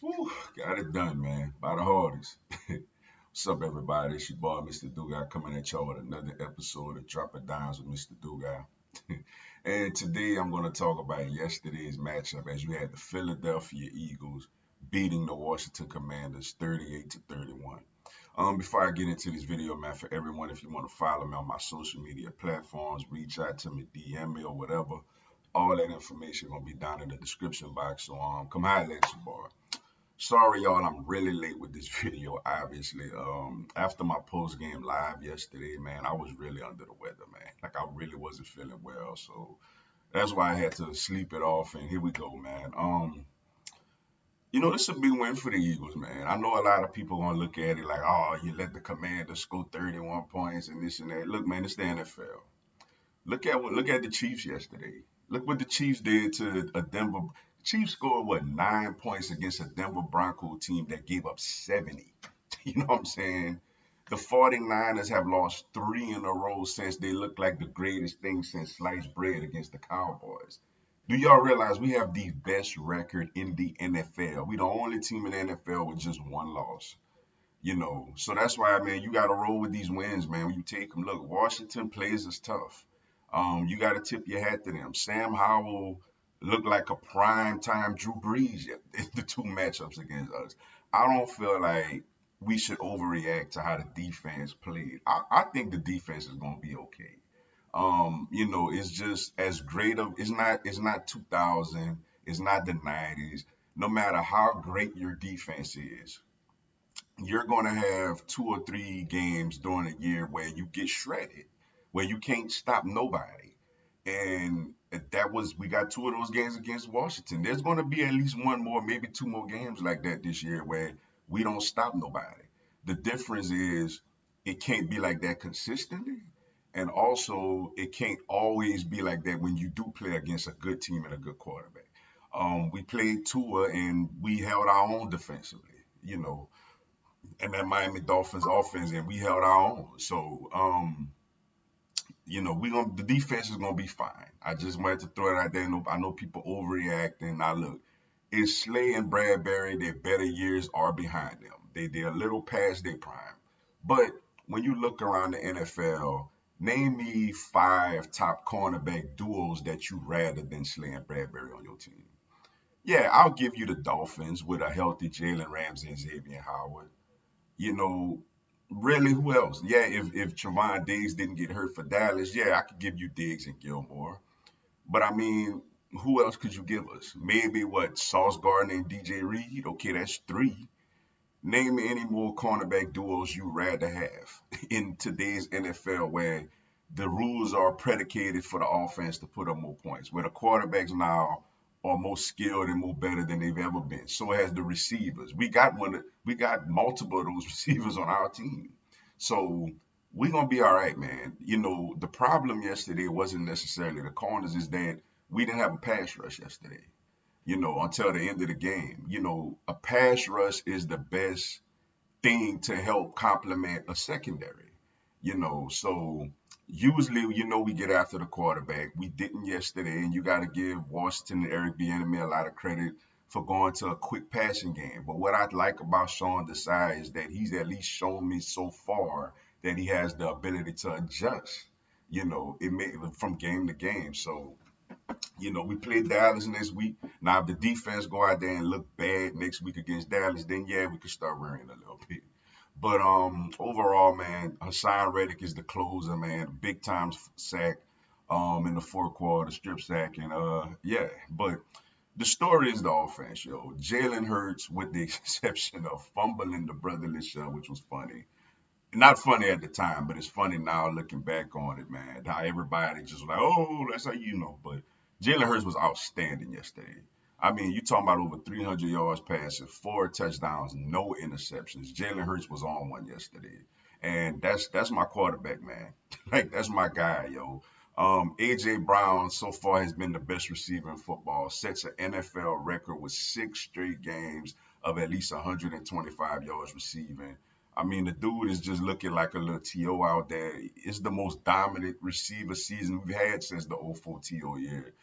Whew, got it done, man. By the hardest. What's up, everybody? It's your boy, Mr. Dugai, coming at y'all with another episode of Dropping Dimes with Mr. Dugai. And today I'm going to talk about yesterday's matchup as you had the Philadelphia Eagles beating the Washington Commanders 38 to 31. Before I get into this video, man, for everyone, if you want to follow me on my social media platforms, reach out to me, DM me or whatever. All that information gonna be down in the description box. So come holler at your boy. Sorry, y'all, I'm really late with this video, obviously. After my post game live yesterday, man, I was really under the weather, man. Like, I really wasn't feeling well. So that's why I had to sleep it off. And here we go, man. This is a big win for the Eagles, man. I know a lot of people gonna look at it like, oh, you let the Commanders score 31 points and this and that. Look, man, it's the NFL. Look at the Chiefs yesterday. Look what the Chiefs did to a Denver. Chiefs scored what 9 points against a Denver Bronco team that gave up 70. You know what I'm saying? The 49ers have lost three in a row since they looked like the greatest thing since sliced bread against the Cowboys. Do y'all realize we have the best record in the NFL? We the only team in the NFL with just one loss. So that's why, man, you got to roll with these wins, man. When you take them, look, Washington plays us tough. You got to tip your hat to them. Sam Howell looked like a prime time Drew Brees in the two matchups against us. I don't feel like we should overreact to how the defense played. I think the defense is going to be okay. It's just as great of it's not 2000, it's not the 90s. No matter how great your defense is, you're going to have two or three games during a year where you get shredded, where you can't stop nobody. And we got two of those games against Washington. There's going to be at least one more, maybe two more games like that this year where we don't stop nobody. The difference is it can't be like that consistently. And also, it can't always be like that when you do play against a good team and a good quarterback. We played Tua and we held our own defensively. You know, and that Miami Dolphins offense, and we held our own. So, the defense is gonna be fine. I just wanted to throw it out there. I know people overreacting. Now look, it's Slay and Bradbury. Their better years are behind them. They're a little past their prime. But when you look around the NFL, name me five top cornerback duos that you rather than Slay and Bradbury on your team. Yeah, I'll give you the Dolphins with a healthy Jalen Ramsey and Xavier Howard. you know, Really, who else? Yeah, if Trevon Diggs didn't get hurt for Dallas, yeah, I could give you Diggs and Gilmore. But I mean, who else could you give us? Maybe what Sauce Gardner and DJ Reed? Okay, that's three. Name me any more cornerback duos you rather have in today's NFL where the rules are predicated for the offense to put up more points, where the quarterbacks now are more skilled and more better than they've ever been. So has the receivers. We got multiple of those receivers on our team. So we're gonna be all right, man. The problem yesterday wasn't necessarily the corners, is that we didn't have a pass rush yesterday, until the end of the game. A pass rush is the best thing to help complement a secondary. So usually, we get after the quarterback. We didn't yesterday, and you got to give Washington and Eric Bieniemy a lot of credit for going to a quick passing game. But what I like about Sean Desai is that he's at least shown me so far that he has the ability to adjust. It may from game to game. So we play Dallas next week. Now, if the defense go out there and look bad next week against Dallas, then yeah, we could start worrying a little bit. But overall, man, Hassan Reddick is the closer, man. Big time sack in the fourth quarter, strip sack, and yeah. But the story is the offense, yo. Jalen Hurts, with the exception of fumbling the brotherly shove, which was funny. Not funny at the time, but it's funny now looking back on it, man. How everybody just was like, oh, that's how you know. But Jalen Hurts was outstanding yesterday. I mean, you talking about over 300 yards passing, four touchdowns, no interceptions. Jalen Hurts was on one yesterday, and that's my quarterback, man. Like that's my guy, yo. AJ Brown so far has been the best receiver in football. Sets an NFL record with six straight games of at least 125 yards receiving. I mean, the dude is just looking like a little TO out there. It's the most dominant receiver season we've had since the '04 TO year.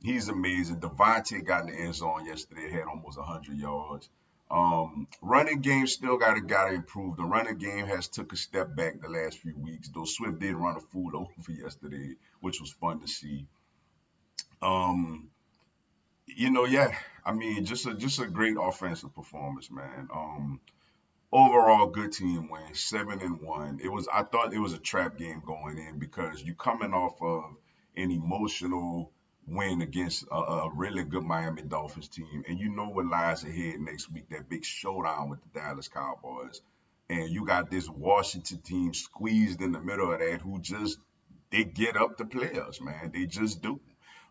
He's amazing. Devontae got in the end zone yesterday, had almost 100 yards. Running game still gotta improve. The running game has took a step back the last few weeks. Though Swift did run a fool over yesterday, which was fun to see. Um, yeah. I mean, just a great offensive performance, man. Overall, good team win, 7-1. I thought it was a trap game going in because you coming off of an emotional win against a really good Miami Dolphins team, and you know what lies ahead next week, that big showdown with the Dallas Cowboys. And you got this Washington team squeezed in the middle of that who just they get up the players, man. They just do.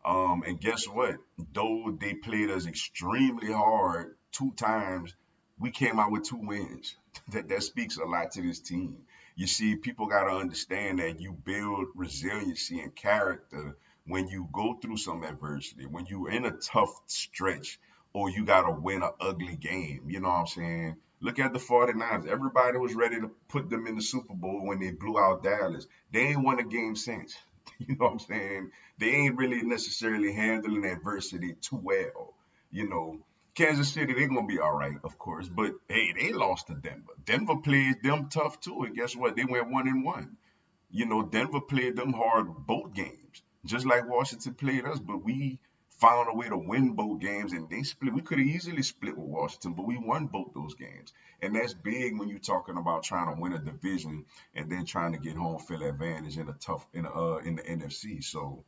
And guess what? Though they played us extremely hard 2 times, we came out with 2 wins. That speaks a lot to this team. You see, people got to understand that you build resiliency and character when you go through some adversity, when you're in a tough stretch, or you got to win an ugly game. You know what I'm saying? Look at the 49ers. Everybody was ready to put them in the Super Bowl when they blew out Dallas. They ain't won a game since. You know what I'm saying? They ain't really necessarily handling adversity too well. You know, Kansas City, they're gonna be all right, of course. But hey, they lost to Denver. Denver played them tough too, and guess what? They went 1-1. Denver played them hard both games, just like Washington played us. But we found a way to win both games, and they split. We could have easily split with Washington, but we won both those games, and that's big when you're talking about trying to win a division and then trying to get home field advantage in a tough in the NFC. So,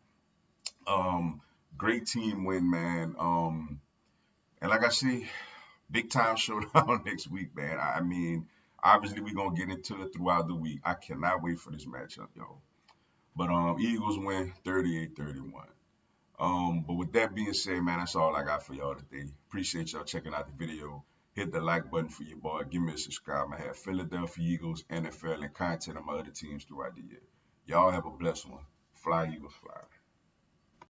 um, great team win, man. And like I say, big time showdown next week, man. I mean, obviously we're gonna get into it throughout the week. I cannot wait for this matchup, yo. But Eagles win 38-31. But with that being said, man, that's all I got for y'all today. Appreciate y'all checking out the video. Hit the like button for your boy. Give me a subscribe. I have Philadelphia Eagles, NFL, and content of my other teams throughout the year. Y'all have a blessed one. Fly Eagles, fly.